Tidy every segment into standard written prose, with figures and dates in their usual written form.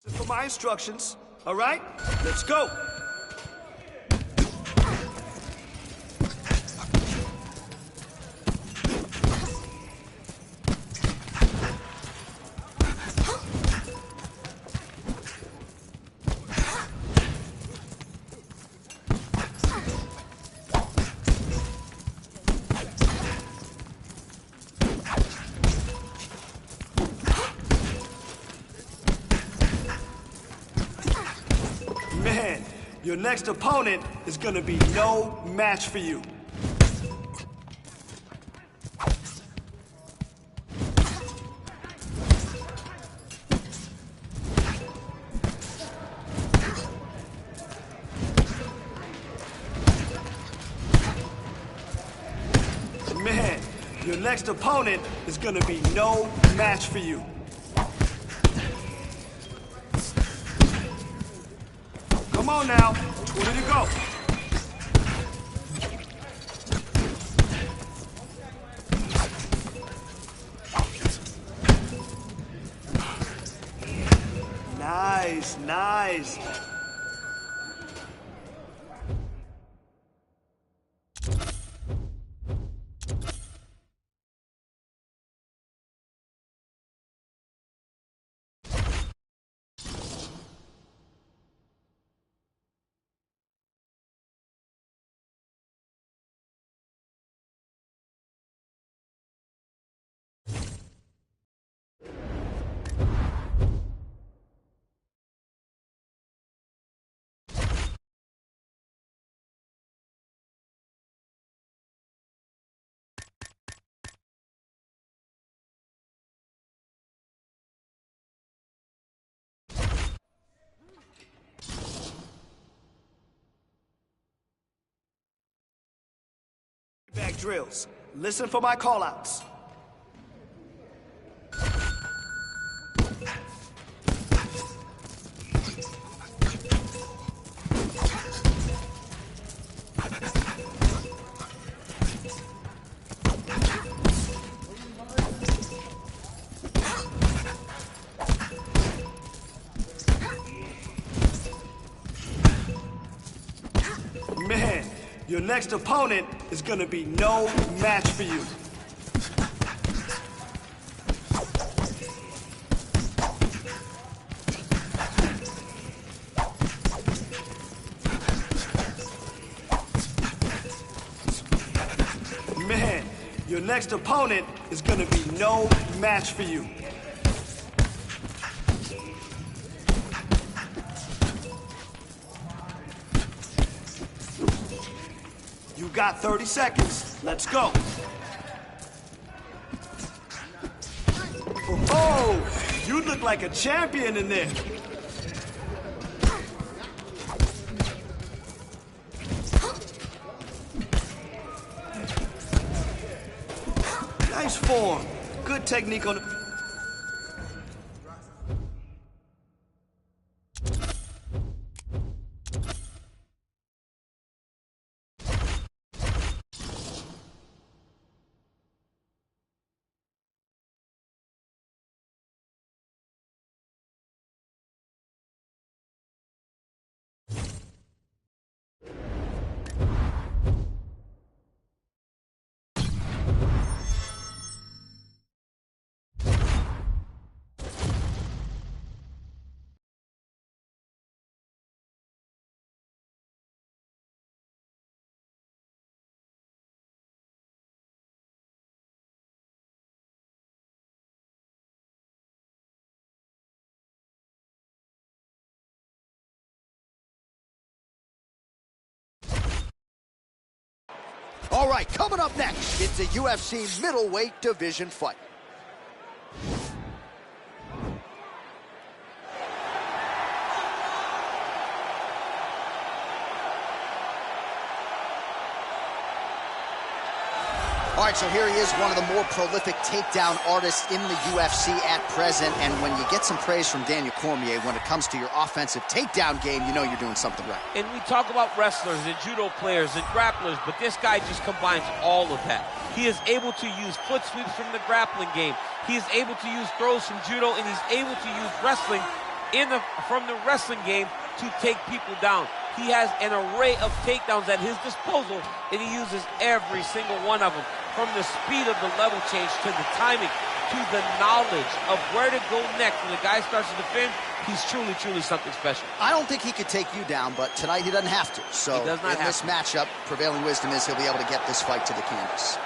For my instructions, all right? Let's go. Man, your next opponent is gonna be no match for you. Man, your next opponent is gonna be no match for you. Come on now, 20 to go. Nice, nice. Back drills. Listen for my callouts. Man, your next opponent is gonna be no match for you. Man, your next opponent is gonna be no match for you. You got 30 seconds. Let's go. Oh, you look like a champion in there. Nice form. Good technique on the... All right, coming up next, it's a UFC middleweight division fight. All right, so here he is, one of the more prolific takedown artists in the UFC at present. And when you get some praise from Daniel Cormier when it comes to your offensive takedown game, you know you're doing something right. And we talk about wrestlers and judo players and grapplers, but this guy just combines all of that. He is able to use foot sweeps from the grappling game. He is able to use throws from judo, and he's able to use wrestling from the wrestling game to take people down. He has an array of takedowns at his disposal, and he uses every single one of them. From the speed of the level change to the timing to the knowledge of where to go next when the guy starts to defend, he's truly, truly something special. I don't think he could take you down, but tonight he doesn't have to. So he does not in this matchup, prevailing wisdom is he'll be able to get this fight to the canvas.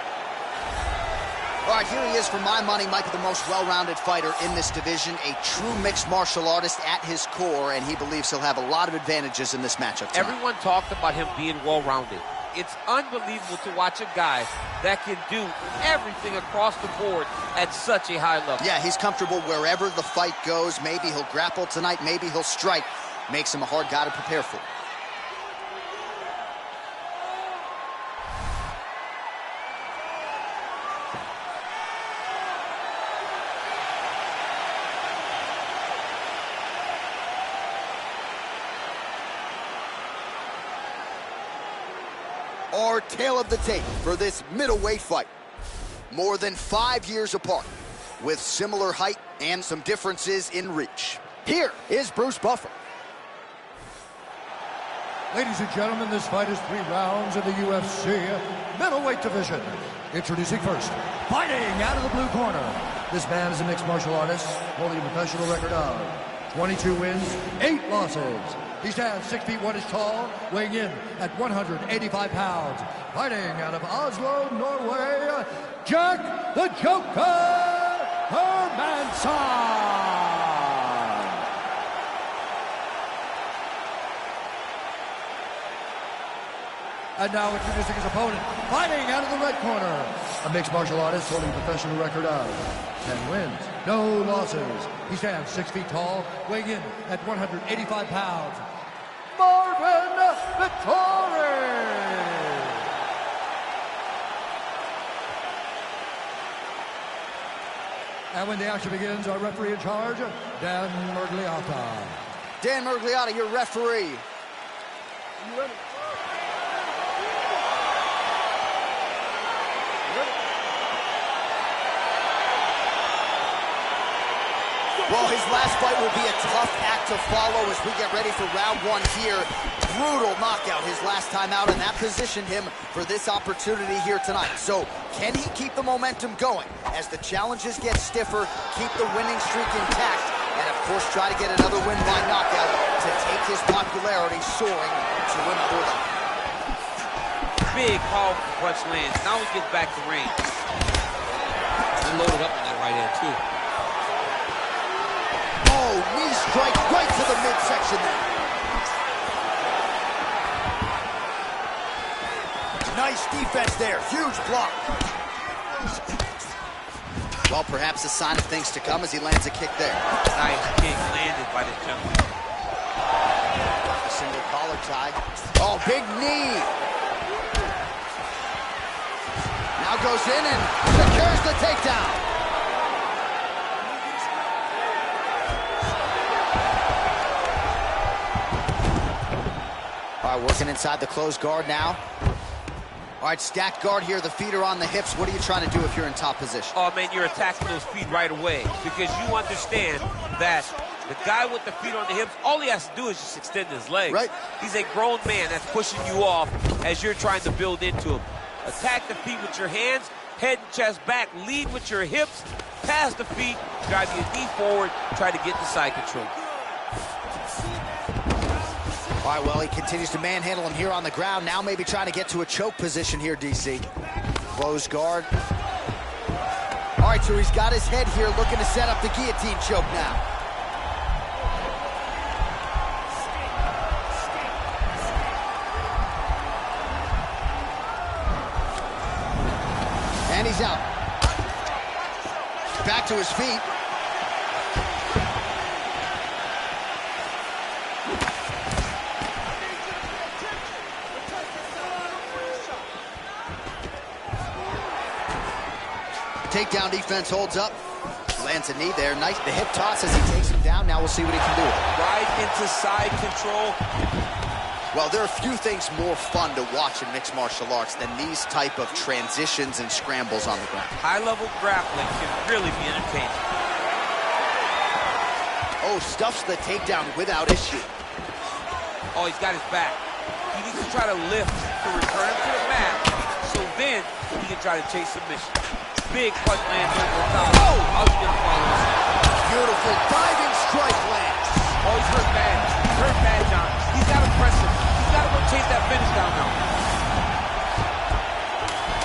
All right, here he is for my money, might be the most well-rounded fighter in this division, a true mixed martial artist at his core, and he believes he'll have a lot of advantages in this matchup tonight. Everyone talked about him being well-rounded. It's unbelievable to watch a guy that can do everything across the board at such a high level. Yeah, he's comfortable wherever the fight goes. Maybe he'll grapple tonight, maybe he'll strike. Makes him a hard guy to prepare for. Our tale of the tape for this middleweight fight. More than 5 years apart, with similar height and some differences in reach. Here is Bruce Buffer. Ladies and gentlemen, this fight is 3 rounds in the UFC middleweight division. Introducing first, fighting out of the blue corner. This man is a mixed martial artist, holding a professional record of 22 wins, 8 losses. He stands 6 feet 1 inches tall, weighing in at 185 pounds. Fighting out of Oslo, Norway, Jack the Joker Hermansson. And now introducing his opponent, fighting out of the red corner, a mixed martial artist holding a professional record of 10 wins, no losses. He stands 6 feet tall, weighing in at 185 pounds. Marvin Vettori! And when the action begins, our referee in charge, Dan Miragliotta. Dan Miragliotta, your referee. You ready? Well, his last fight will be a tough act to follow as we get ready for round 1 here. Brutal knockout his last time out, and that positioned him for this opportunity here tonight. So, can he keep the momentum going as the challenges get stiffer, keep the winning streak intact, and of course try to get another win by knockout to take his popularity soaring to another level? Big, powerful punch lands. Now he gets back to range. He loaded up on that right hand, too. Oh, knee strike right to the midsection there. Nice defense there, huge block. Well, perhaps a sign of things to come as he lands a kick there. Nice kick landed by this gentleman. A single collar tie. Oh, big knee. Now goes in and secures the takedown. All right, working inside the closed guard now. All right, stacked guard here, the feet are on the hips. What are you trying to do if you're in top position? Oh, man, you're attacking those feet right away because you understand that the guy with the feet on the hips, all he has to do is just extend his legs. Right. He's a grown man that's pushing you off as you're trying to build into him. Attack the feet with your hands, head and chest back, lead with your hips, pass the feet, drive your knee forward, try to get the side control. All right, well, he continues to manhandle him here on the ground. Now maybe trying to get to a choke position here, DC. Closed guard. All right, so he's got his head here, looking to set up the guillotine choke now. And he's out. Back to his feet. Takedown defense holds up. Lands a knee there. Nice. The hip toss as he takes him down. Now we'll see what he can do. Right into side control. Well, there are few things more fun to watch in mixed martial arts than these type of transitions and scrambles on the ground. High-level grappling can really be entertaining. Oh, stuffs the takedown without issue. Oh, he's got his back. He needs to try to lift to return him to the mat, so then he can try to chase submission. Big punch lands over the top. Oh, I was gonna follow this. Beautiful diving strike lands. Oh, he's hurt bad. He's hurt bad, John. He's got to press him. He's got to go chase that finish down now.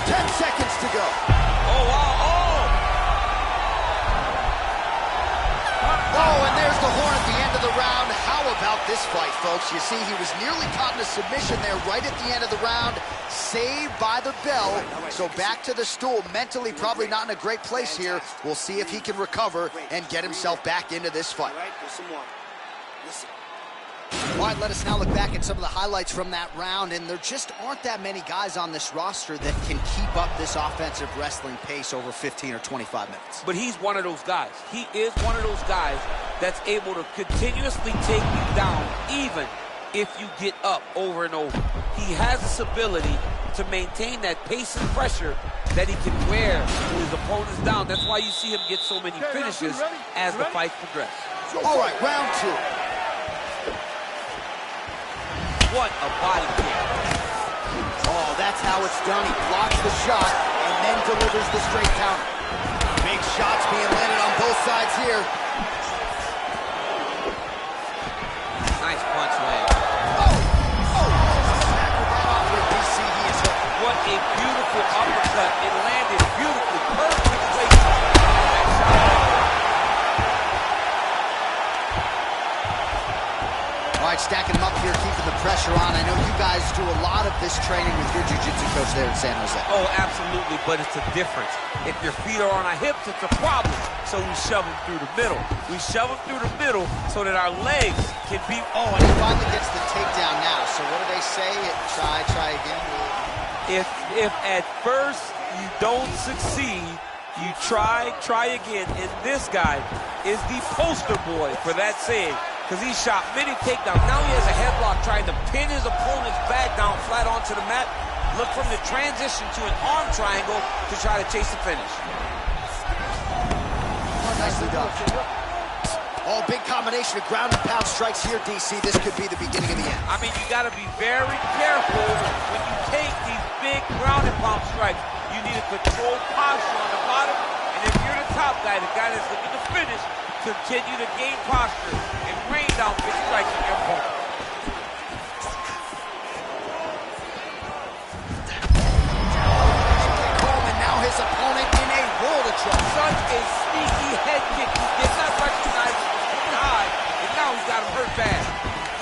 10 seconds to go. Oh, wow. Oh, and there's the horn at the end of the round. How about this fight, folks? You see, he was nearly caught in a submission there right at the end of the round. Saved by the bell. So back to the stool. Mentally probably not in a great place here. We'll see if he can recover and get himself back into this fight. All right, let us now look back at some of the highlights from that round, and there just aren't that many guys on this roster that can keep up this offensive wrestling pace over 15 or 25 minutes. But he's one of those guys. He is one of those guys that's able to continuously take you down, even if you get up over and over. He has this ability to maintain that pace and pressure that he can wear when his opponent's down. That's why you see him get so many finishes as the fight progresses. All right, round 2. What a body kick. Oh, that's how it's done. He blocks the shot and then delivers the straight counter. Big shots being landed on both sides here. Nice punch land. Smack with that off with DC. He is hooked. What a beautiful uppercut. It landed beautifully. Perfect placement on that shot. All right, stacking them up here, keeping the pressure on. I know you guys do a lot of this training with your jiu-jitsu coach there in San Jose. Oh, absolutely, but it's a difference. If your feet are on our hips, it's a problem. So we shove them through the middle. We shove them through the middle so that our legs can be... Oh, and he finally gets the takedown now. So what do they say? Try again. If at first you don't succeed, you try again. And this guy is the poster boy for that saying, because he shot many takedowns. Now he has a headlock trying to pin his opponent's back down flat onto the mat. Look from the transition to an arm triangle to try to chase the finish. Nicely done. Oh, big combination of ground and pound strikes here, DC. This could be the beginning of the end. I mean, you got to be very careful when you take these big ground and pound strikes. You need a controlled posture on the bottom, and if you're the top guy, the guy that's looking to finish, continue to gain posture and rain down big strikes on your opponent. Coleman, now his opponent in a world of trouble. Such a sneaky head kick. He did not recognize it was coming high, and now he's got him hurt bad.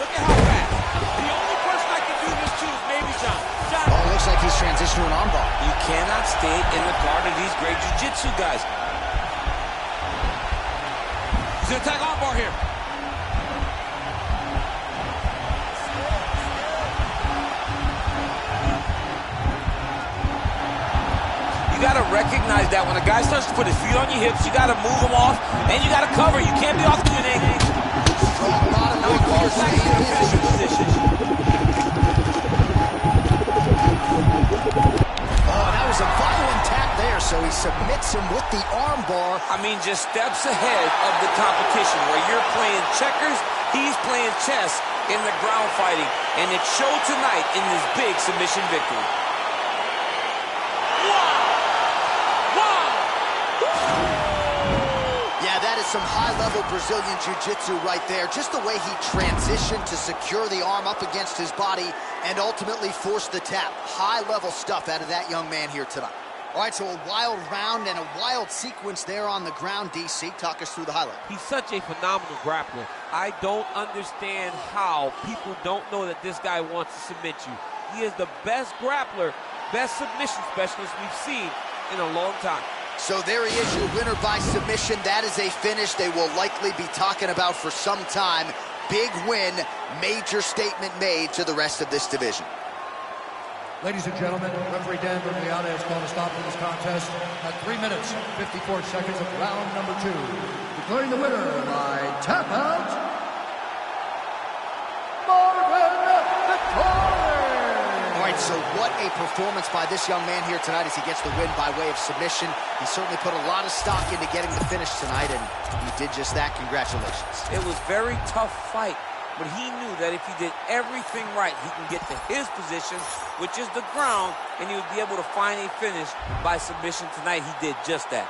Look at how fast. The only person I can do this to is maybe John. Oh, it looks like he's transitioned to an armbar. You cannot stay in the guard of these great jiu-jitsu guys. He's gonna attack armbar here. You gotta recognize that when a guy starts to put his feet on your hips, you gotta move them off, and you gotta cover. You can't be off to an angle. Strong bottom leg ball, stay in Finishing position. position. Oh, that was a violent tap there, so he submits him with the arm bar. I mean, just steps ahead of the competition. Where you're playing checkers, he's playing chess in the ground fighting. And it showed tonight in this big submission victory. Yeah, that is some high-level Brazilian Jiu-Jitsu right there. Just the way he transitioned to secure the arm up against his body and ultimately force the tap. High-level stuff out of that young man here tonight. All right, so a wild round and a wild sequence there on the ground, DC. Talk us through the highlight. He's such a phenomenal grappler. I don't understand how people don't know that this guy wants to submit you. He is the best grappler, best submission specialist we've seen in a long time. So there he is, your winner by submission. That is a finish they will likely be talking about for some time. Big win, major statement made to the rest of this division. Ladies and gentlemen, referee Dan Miragliotta has called a stop to this contest at 3 minutes, 54 seconds of round number 2. Declaring the winner by tap out, Marvin Vettori. All right, So what a performance by this young man here tonight as he gets the win by way of submission. He certainly put a lot of stock into getting the finish tonight, and he did just that. Congratulations. It was a very tough fight, but he knew that if he did everything right, he can get to his position, which is the ground, and he would be able to find a finish by submission tonight. He did just that.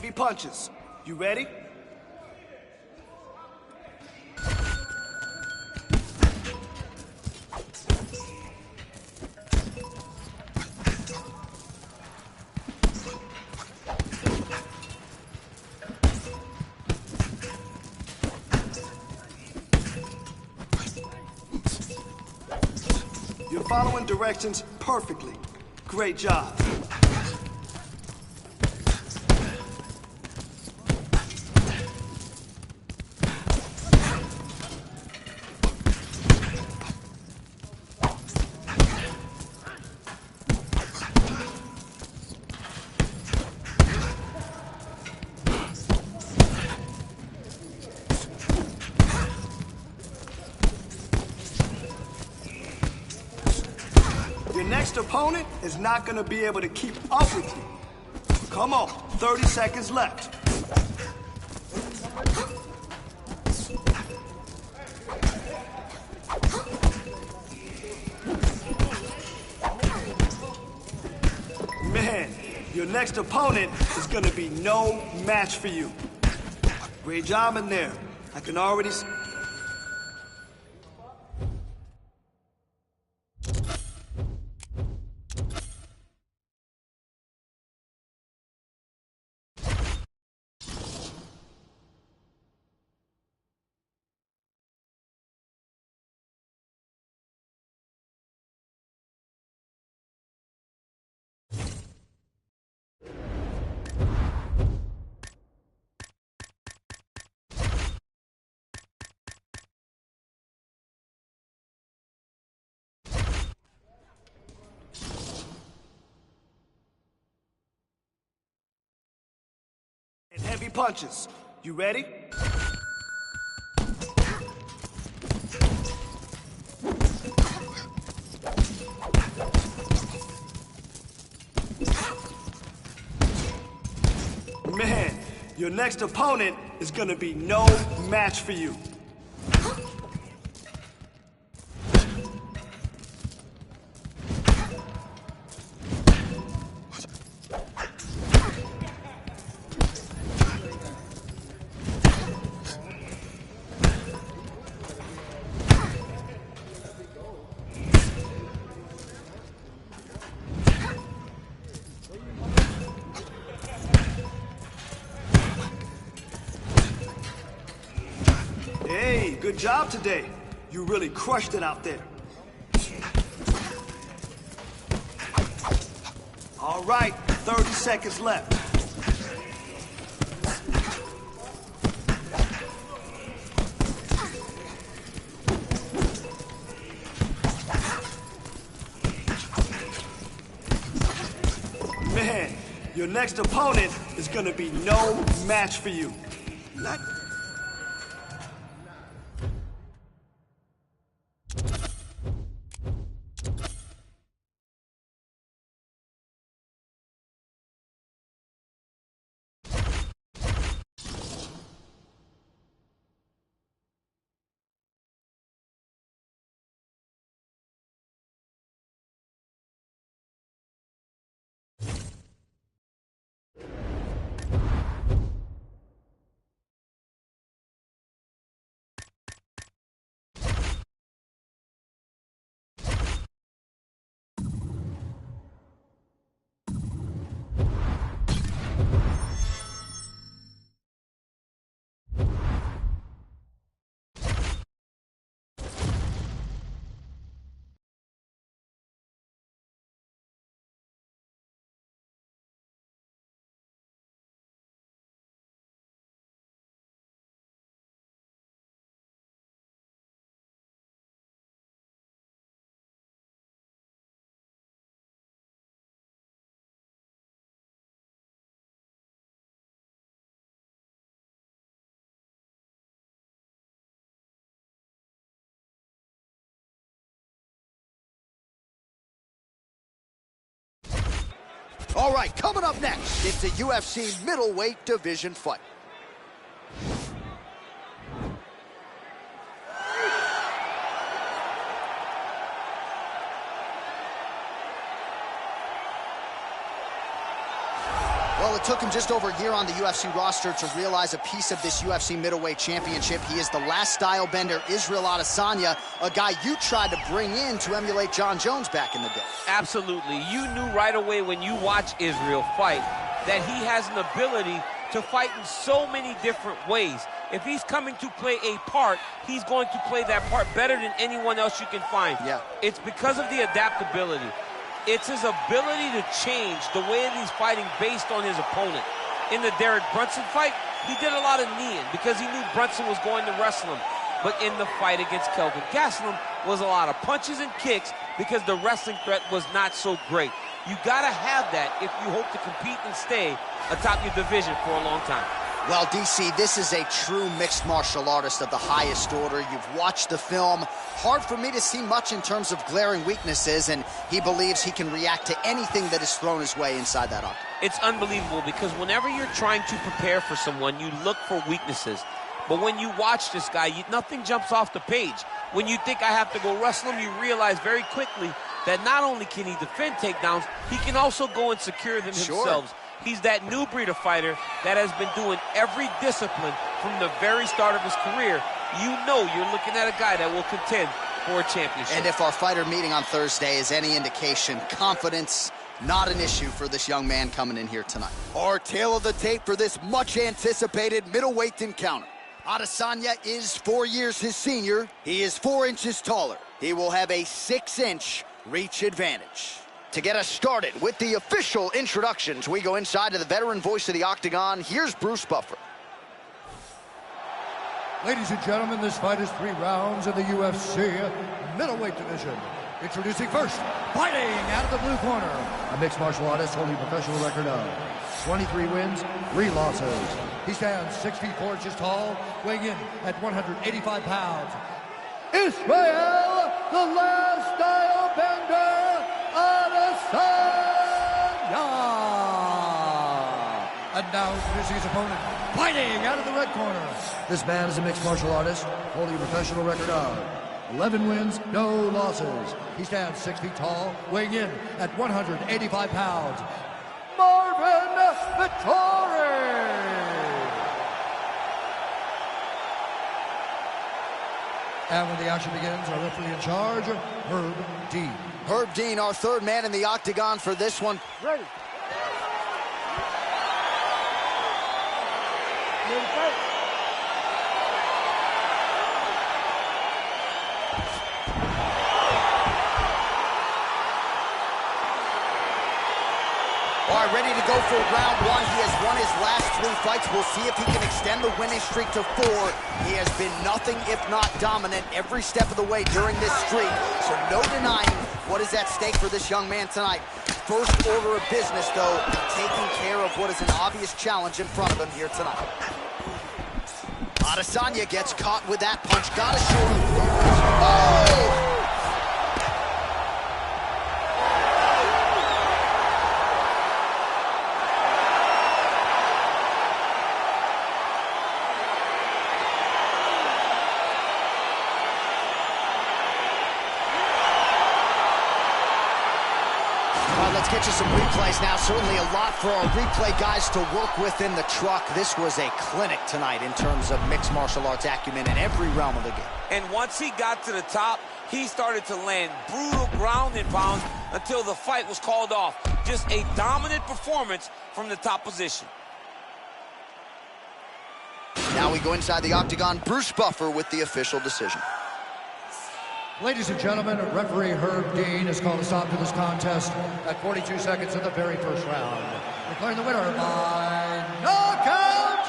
heavy punches. You ready? You're following directions perfectly. Great job. Your next opponent is not going to be able to keep up with you. Come on, 30 seconds left. Man, your next opponent is going to be no match for you. Great job in there. I can already see. And heavy punches. You ready? Man, your next opponent is gonna be no match for you. Hey, good job today. You really crushed it out there. All right, 30 seconds left. Man, your next opponent is gonna be no match for you. Not All right, coming up next, it's a UFC middleweight division fight. Well, it took him just over a year on the UFC roster to realize a piece of this UFC middleweight championship. He is the last style bender, Israel Adesanya, a guy you tried to bring in to emulate John Jones back in the day. Absolutely. You knew right away when you watch Israel fight that he has an ability to fight in so many different ways. If he's coming to play a part, he's going to play that part better than anyone else you can find. Yeah. It's because of the adaptability. It's his ability to change the way that he's fighting based on his opponent. In the Derek Brunson fight, he did a lot of kneeing because he knew Brunson was going to wrestle him. But in the fight against Kelvin Gastelum was a lot of punches and kicks because the wrestling threat was not so great. You gotta have that if you hope to compete and stay atop your division for a long time. Well, DC, this is a true mixed martial artist of the highest order. You've watched the film. Hard for me to see much in terms of glaring weaknesses, and he believes he can react to anything that is thrown his way inside that octagon. It's unbelievable because whenever you're trying to prepare for someone, you look for weaknesses. But when you watch this guy, nothing jumps off the page. When you think I have to go wrestle him, you realize very quickly that not only can he defend takedowns, he can also go and secure them himself. He's that new breed of fighter that has been doing every discipline from the very start of his career. You know you're looking at a guy that will contend for a championship. And if our fighter meeting on Thursday is any indication, confidence, not an issue for this young man coming in here tonight. Our tail of the tape for this much-anticipated middleweight encounter. Adesanya is 4 years his senior. He is 4 inches taller. He will have a 6-inch reach advantage. To get us started with the official introductions, we go inside to the veteran voice of the Octagon. Here's Bruce Buffer. Ladies and gentlemen, this fight is 3 rounds in the UFC middleweight division. Introducing first, fighting out of the blue corner, a mixed martial artist holding a professional record of 23 wins, 3 losses. He stands 6 feet 4 inches tall, weighing in at 185 pounds. Israel, the last style bender, Adesanya! And now introducing his opponent, fighting out of the red corner. This man is a mixed martial artist, holding a professional record of 11 wins, no losses. He stands 6 feet tall, weighing in at 185 pounds. Marvin Vettori! And when the action begins, our referee in charge, Herb Dean. Herb Dean, our third man in the Octagon for this one. Ready. All right, ready to go for round 1. He has won his last 3 fights. We'll see if he can extend the winning streak to 4. He has been nothing if not dominant every step of the way during this streak. So no denying what is at stake for this young man tonight. First order of business, though, taking care of what is an obvious challenge in front of him here tonight. Adesanya gets caught with that punch. Gotta show him. Oh! Let's get you some replays now. Certainly a lot for our replay guys to work with in the truck. This was a clinic tonight in terms of mixed martial arts acumen in every realm of the game. And once he got to the top, he started to land brutal ground and pounds until the fight was called off. Just a dominant performance from the top position. Now we go inside the Octagon. Bruce Buffer with the official decision. Ladies and gentlemen, referee Herb Dean has called a stop to this contest at 42 seconds of the very first round. Declaring the winner by knockout,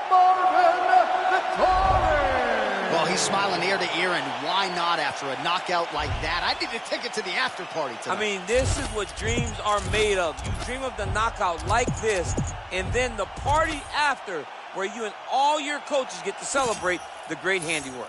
Marvin Vettori! Well, he's smiling ear to ear, and why not after a knockout like that? I need a ticket to the after party tonight. I mean, this is what dreams are made of. You dream of the knockout like this, and then the party after, where you and all your coaches get to celebrate the great handiwork.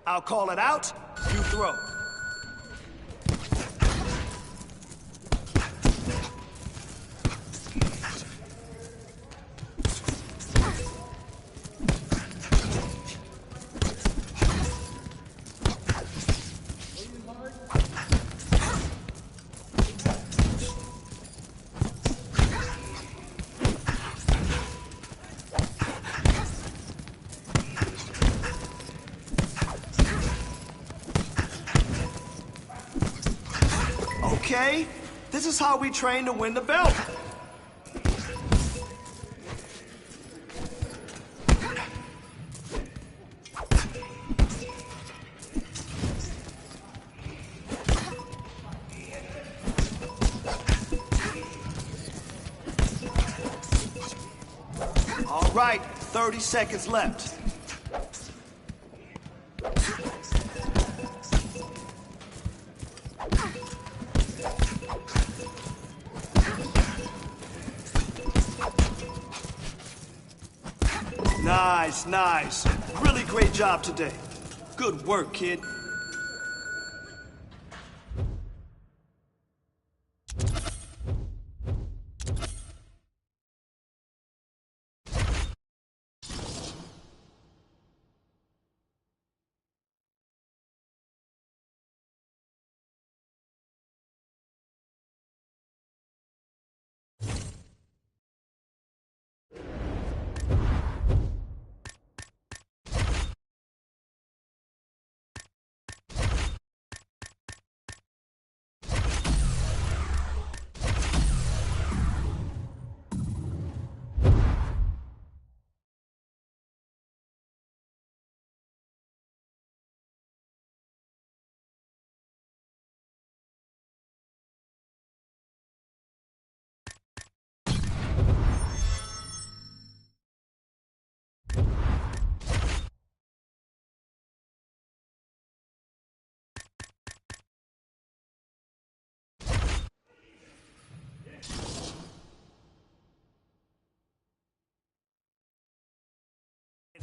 I'll call it out, you throw. Okay, this is how we train to win the belt. All right, 30 seconds left. Nice, nice. Really great job today. Good work, kid.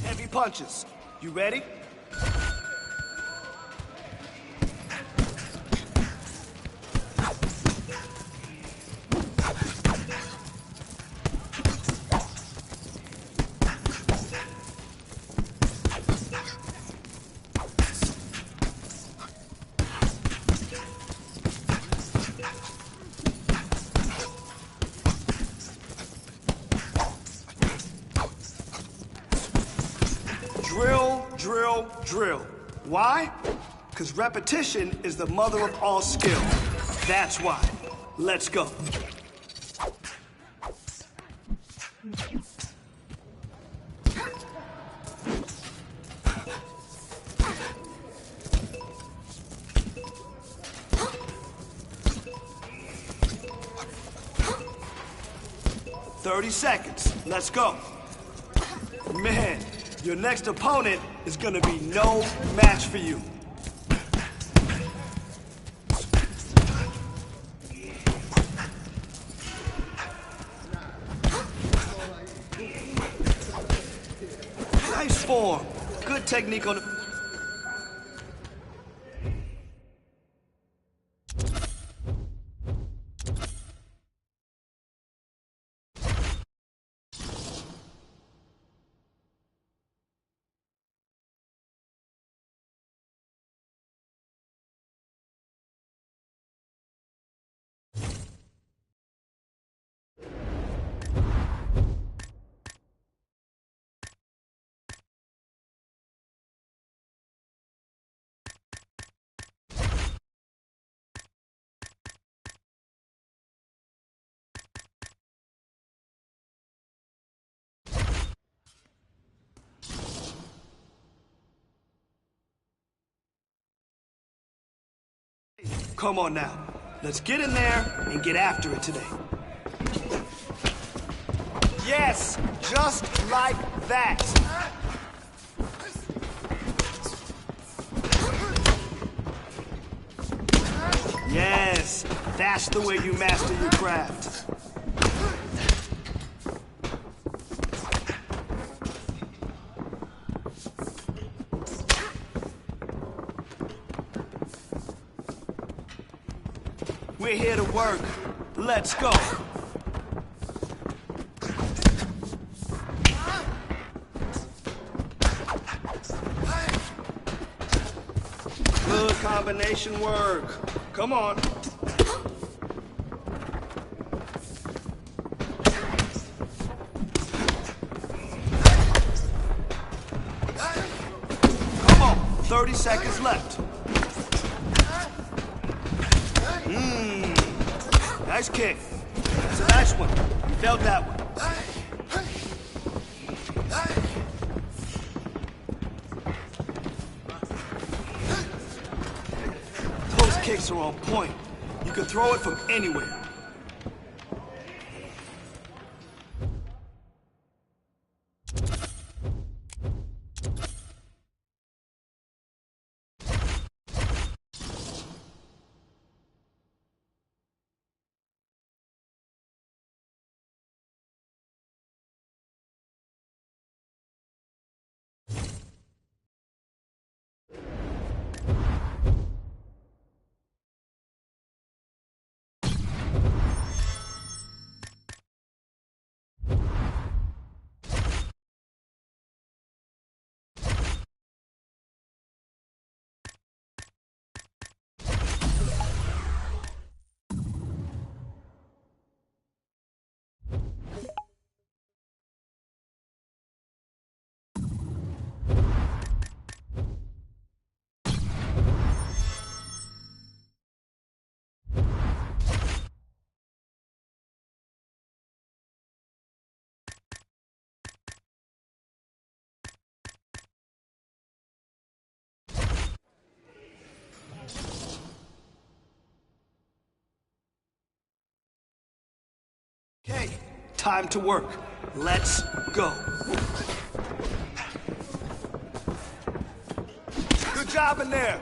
Heavy punches. You ready? Drill, drill, drill. Why? Because repetition is the mother of all skill. That's why. Let's go. "30 seconds. Let's go." Man, your next opponent is gonna be no match for you. Nice form. Good technique on the... Come on now. Let's get in there and get after it today. Yes, just like that. Yes, that's the way you master your craft. We're here to work. Let's go. Good combination work. Come on. Come on. 30 seconds left. Nice kick. That's a nice one. You felt that one. Those kicks are on point. You can throw it from anywhere. Okay, time to work. Let's go. Good job in there.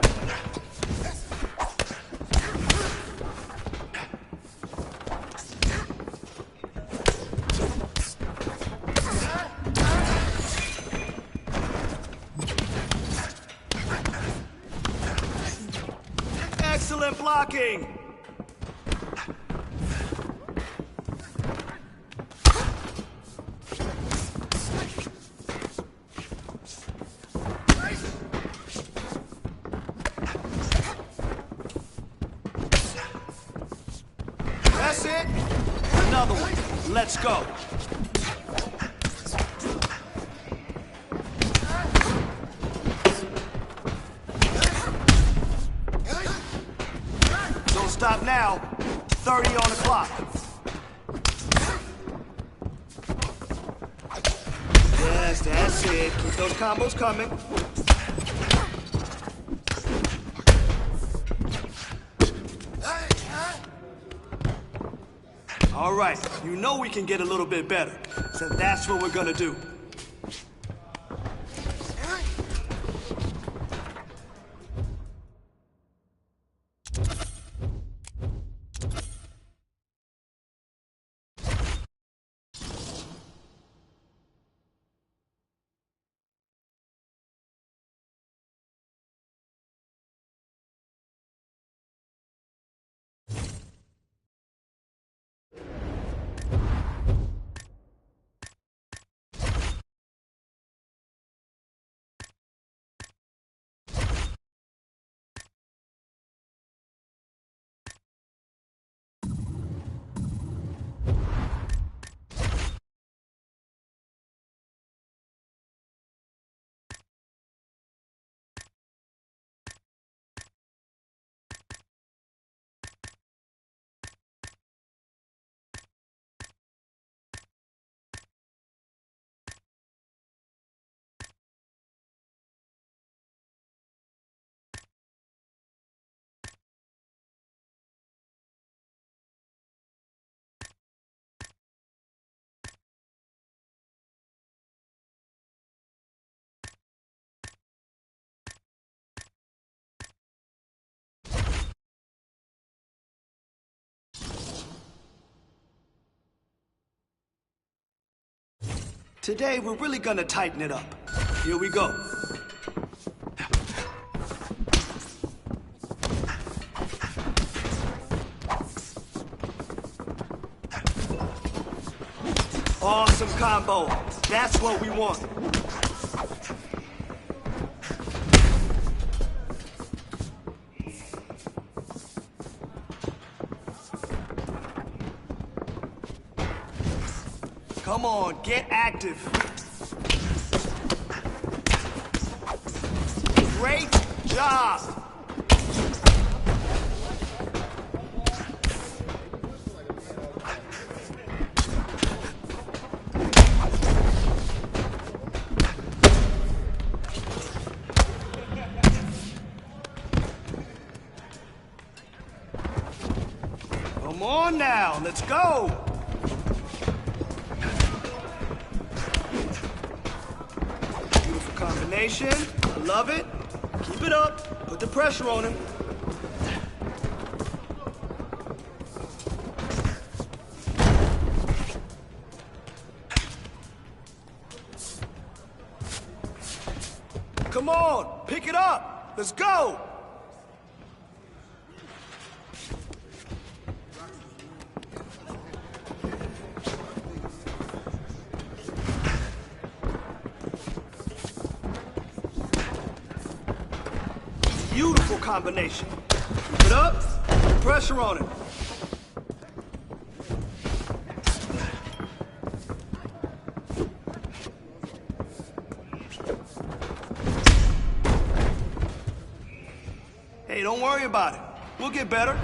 Excellent blocking. That's it. Another one. Let's go. Don't stop now. 30 on the clock. Yes, that's it. Keep those combos coming. All right, you know we can get a little bit better, so that's what we're gonna do. Today, we're really gonna tighten it up. Here we go. Awesome combo. That's what we want. Come on, get active. Great job. Come on now, let's go. Beautiful combination. I love it. Keep it up. Put the pressure on him. Come on, pick it up. Let's go. Beautiful combination. Keep it up, put pressure on him. Hey, don't worry about it. We'll get better.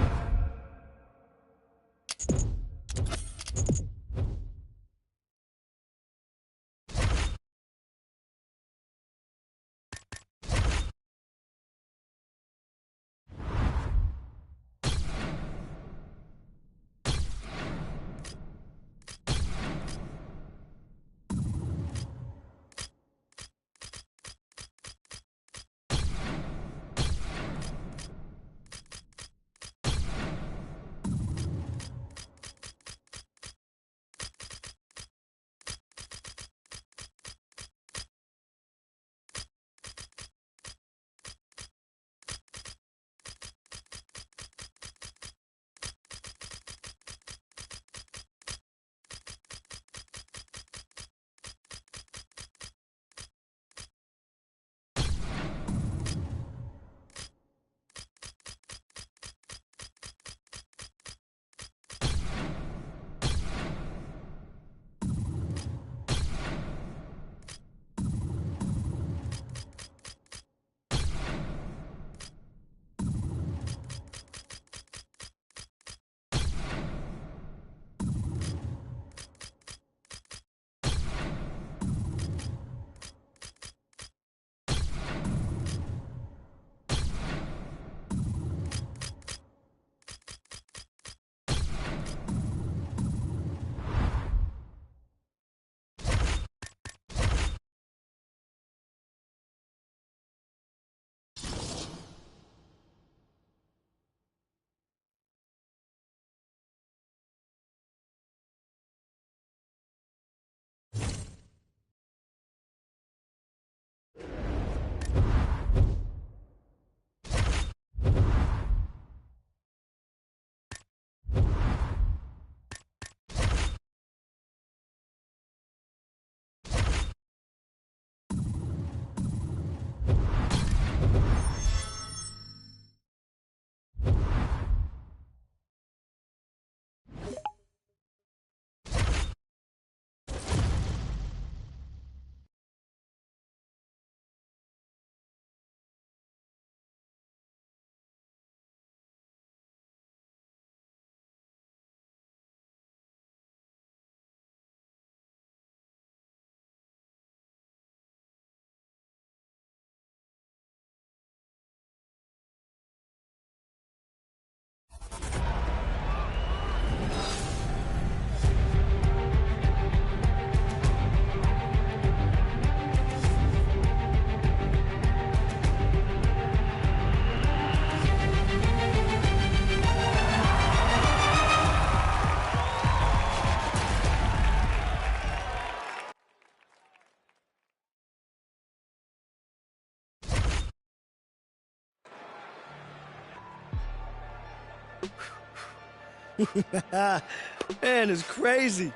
Man, it's crazy.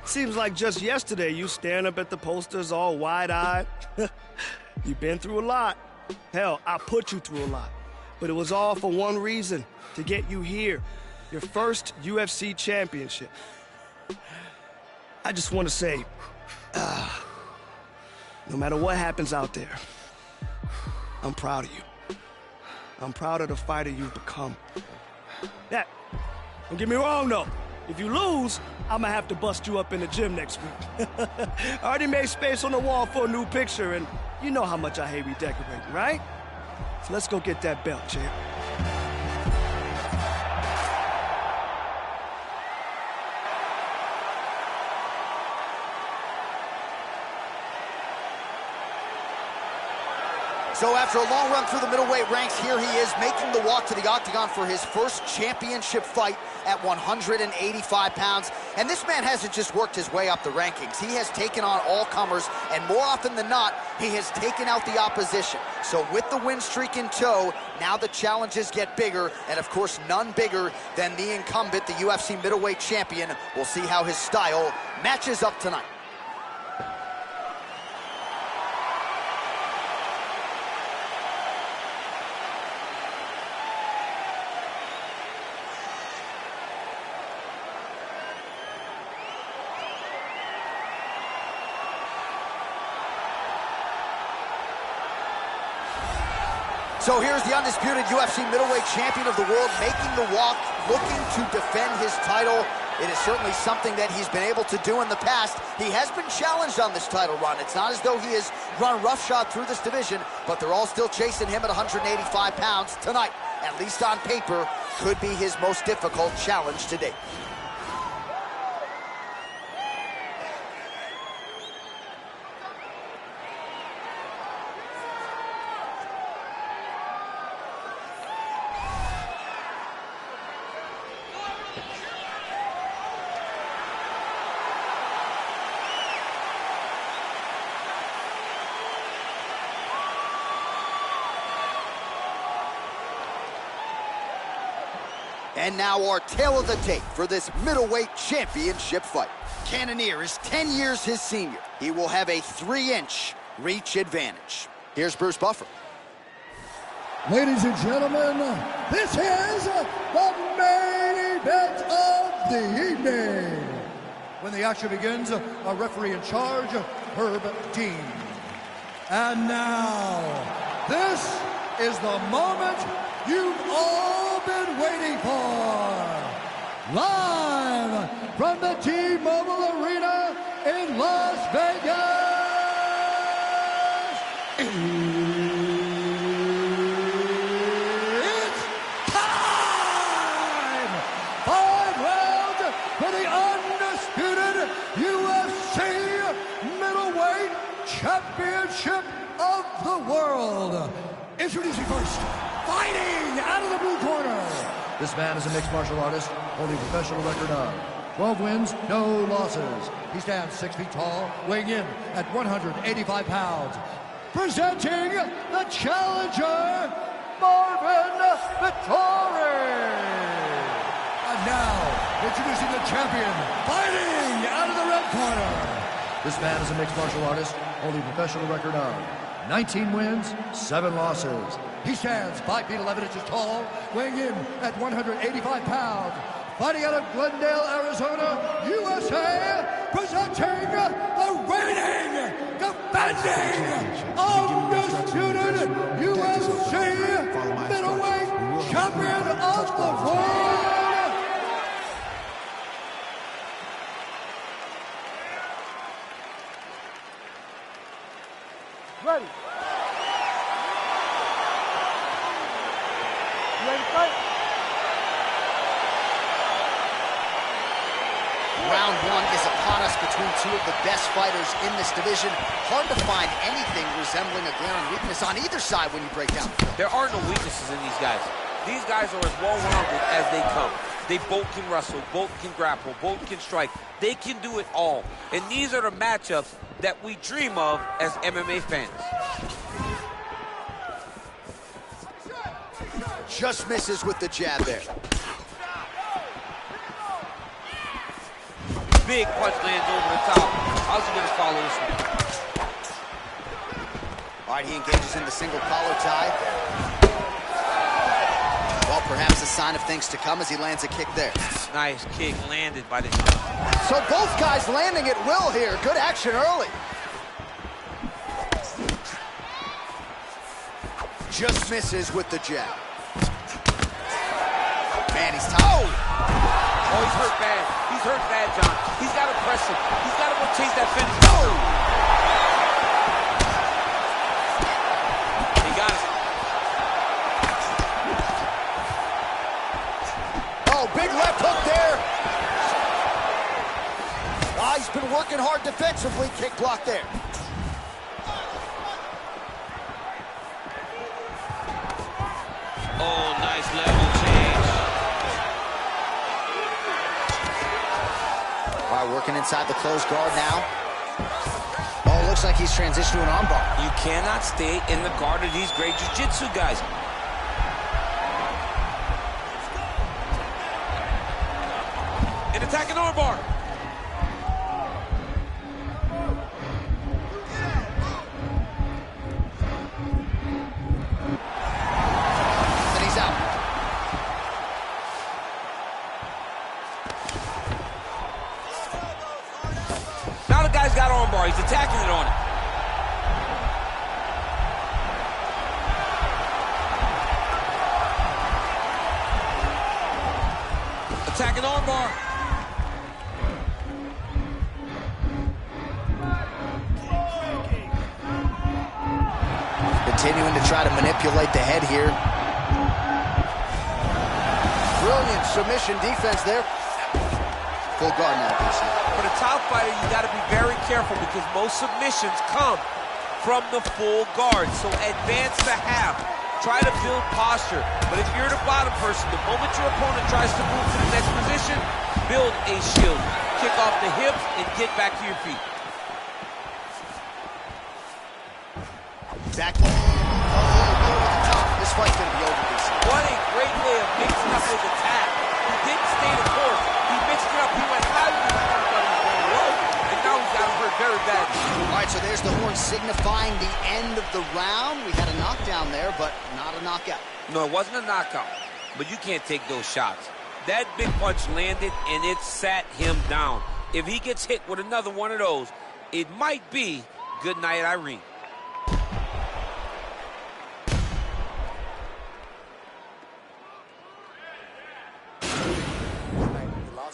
Seems like just yesterday you staring up at the posters all wide-eyed. You've been through a lot. Hell, I put you through a lot. But it was all for one reason, to get you here. Your first UFC championship. I just want to say, no matter what happens out there, I'm proud of you. I'm proud of the fighter you've become. Yeah, don't get me wrong though. If you lose, I'm gonna have to bust you up in the gym next week. I already made space on the wall for a new picture, and you know how much I hate redecorating, right? So let's go get that belt, champ. So after a long run through the middleweight ranks, here he is making the walk to the octagon for his first championship fight at 185 pounds. And this man hasn't just worked his way up the rankings. He has taken on all comers, and more often than not, he has taken out the opposition. So with the win streak in tow, now the challenges get bigger, and of course none bigger than the incumbent, the UFC middleweight champion. We'll see how his style matches up tonight. So here's the undisputed UFC middleweight champion of the world making the walk, looking to defend his title. It is certainly something that he's been able to do in the past. He has been challenged on this title run. It's not as though he has run roughshod through this division, but they're all still chasing him at 185 pounds tonight. At least on paper, could be his most difficult challenge to date. And now our tale of the tape for this middleweight championship fight. Cannonier is 10 years his senior. He will have a 3-inch reach advantage. Here's Bruce Buffer. Ladies and gentlemen, this is the main event of the evening. When the action begins, a referee in charge, Herb Dean. And now, this is the moment you've all been waiting for. Live from the T-Mobile Arena in Las Vegas. It's time! 5 rounds for the undisputed UFC Middleweight Championship of the World. Introducing first, fighting out of the blue corner. This man is a mixed martial artist, holding a professional record of 12 wins, no losses. He stands 6 feet tall, weighing in at 185 pounds. Presenting the challenger, Marvin Vettori. And now, introducing the champion, fighting out of the red corner. This man is a mixed martial artist, holding a professional record of 19 wins, 7 losses. He stands 5 feet 11 inches tall, weighing in at 185 pounds. Fighting out of Glendale, Arizona, USA, presenting the reigning, defending, undisputed UFC middleweight champion of the world. Ready. You ready to fight? Round 1 is upon us between two of the best fighters in this division. Hard to find anything resembling a glaring weakness on either side when you break down the film. There are no weaknesses in these guys. These guys are as well-rounded as they come. They both can wrestle, both can grapple, both can strike. They can do it all. And these are the matchups that we dream of as MMA fans. Just misses with the jab there. Big punch lands over the top. How's he gonna follow this one? All right, he engages in the single collar tie. Well, perhaps a sign of things to come as he lands a kick there. Nice kick landed by the... So both guys landing at will here. Good action early. Just misses with the jab. Man, he's tough. Oh, he's hurt bad. He's hurt bad, John. He's got to press him. He's got to go chase that finish. Oh! He got it. Oh, big left hook there. Ah, he's been working hard defensively. Kick block there. Oh, nice level change. All right, working inside the closed guard now. Oh, looks like he's transitioned to an armbar. You cannot stay in the guard of these great jiu-jitsu guys. An attacking armbar. Guy's got armbar. He's attacking it on it. Attacking armbar. Continuing to try to manipulate the head here. Brilliant submission defense there. Full guard now, DC. For the top fighter, you got to be very careful because most submissions come from the full guard. So advance the half. Try to build posture. But if you're the bottom person, the moment your opponent tries to move to the next position, build a shield. Kick off the hips and get back to your feet. Back over the top. This fight's going to be over, DC. What a great way of mixing up his attack. He didn't stay the course. He mixed it up. He went high with his arm, but he was going low. And now he's got him hurt very badly. All right, so there's the horn signifying the end of the round. We had a knockdown there, but not a knockout. No, it wasn't a knockout, but you can't take those shots. That big punch landed, and it sat him down. If he gets hit with another one of those, it might be good night, Irene.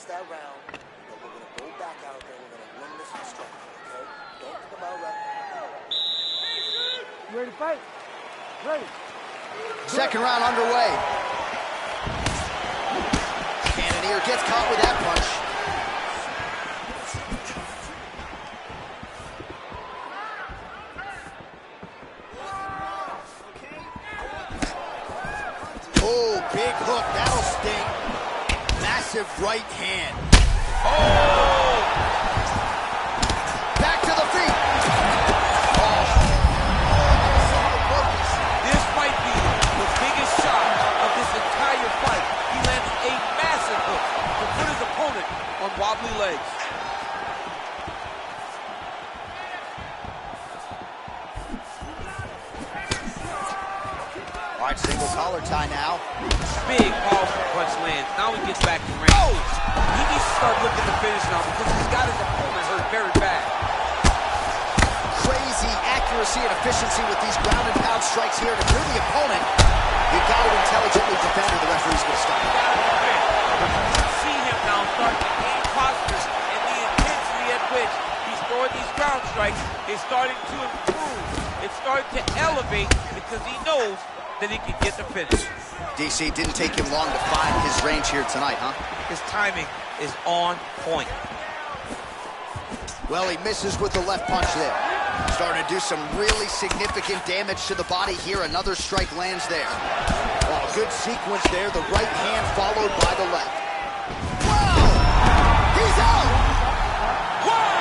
That round, but we're going to go back out there. We're going to win this one strong, okay? Don't think about that. You ready to fight? Ready. Second round underway. Cannonier gets caught with that punch. Oh, big hook. That'll sting. Massive right hand. Oh! Back to the feet. Oh. This might be the biggest shot of this entire fight. He landed a massive hook to put his opponent on wobbly legs. All right, single collar tie now. Big, powerful punch lands. Now he gets back to range. Oh! He needs to start looking to finish now because he's got his opponent hurt very bad. Crazy accuracy and efficiency with these ground and pound strikes here. And if you're the opponent, you've got to intelligently defend or the referee's going to stop. You got to defend. You see him now starting to gain posture, and the intensity at which he's throwing these ground strikes is starting to improve. It's starting to elevate because he knows that he can get the finish. DC, didn't take him long to find his range here tonight, huh? His timing is on point. Well, he misses with the left punch there. Starting to do some really significant damage to the body here. Another strike lands there. Oh, good sequence there. The right hand followed by the left. Wow! He's out! Wow!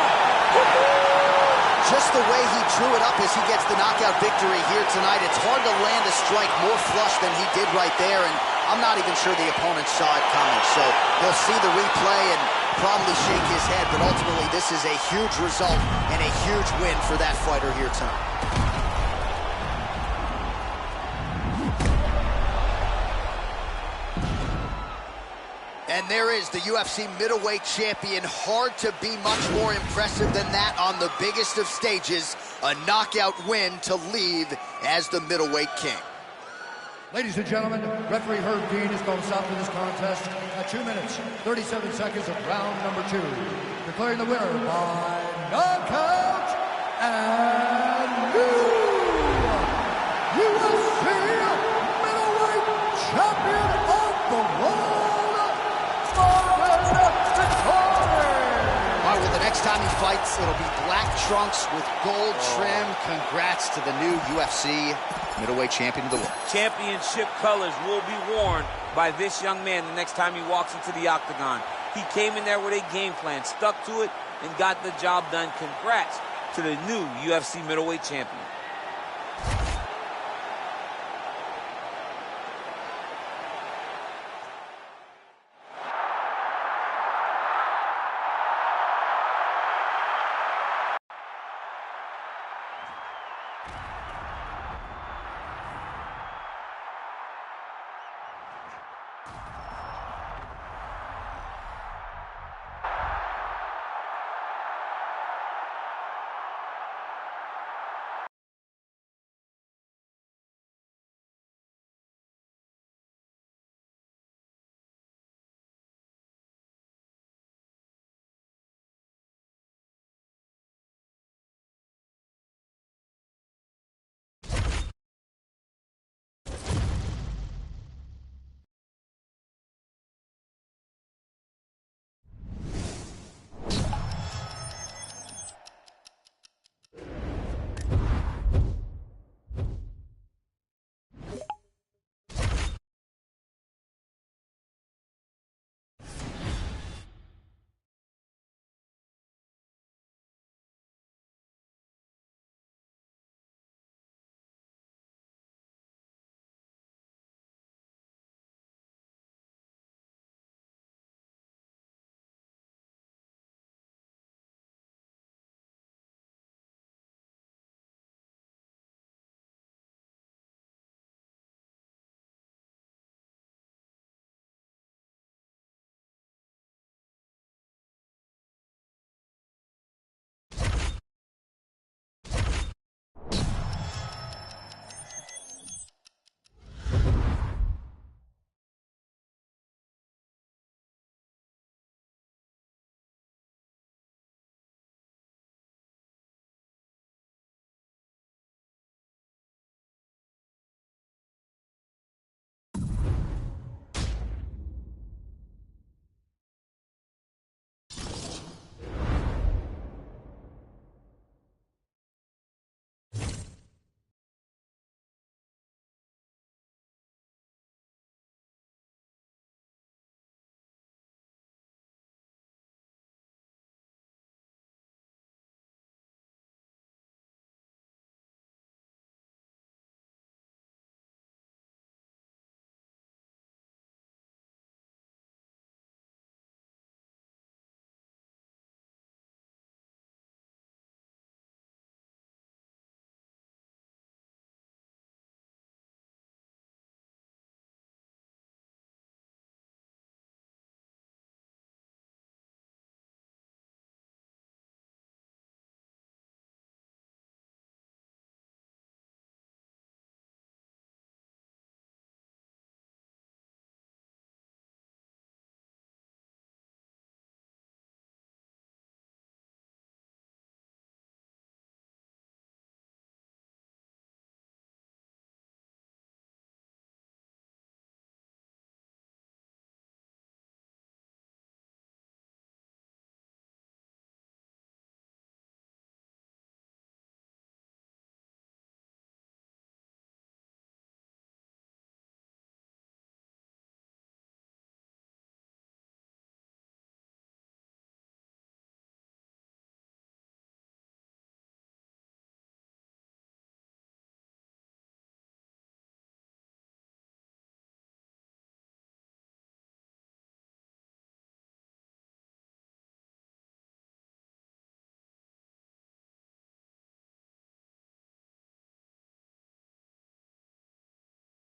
Just the way he drew it up as he gets the knockout victory here tonight. It's hard to land a strike more flush than he did right there, and I'm not even sure the opponent saw it coming. So he'll see the replay and probably shake his head, but ultimately this is a huge result and a huge win for that fighter here tonight. And there is the UFC middleweight champion. Hard to be much more impressive than that on the biggest of stages. A knockout win to leave as the middleweight king. Ladies and gentlemen, referee Herb Dean is going to stop to this contest at 2 minutes, 37 seconds of round number 2. Declaring the winner by knockout and new UFC middleweight champion of the world, Marvin Vettori. All right, well, the next time he fights, it'll be black trunks with gold trim. Congrats to the new UFC middleweight champion of the world. Championship colors will be worn by this young man the next time he walks into the octagon. He came in there with a game plan, stuck to it, and got the job done. Congrats to the new UFC middleweight champion.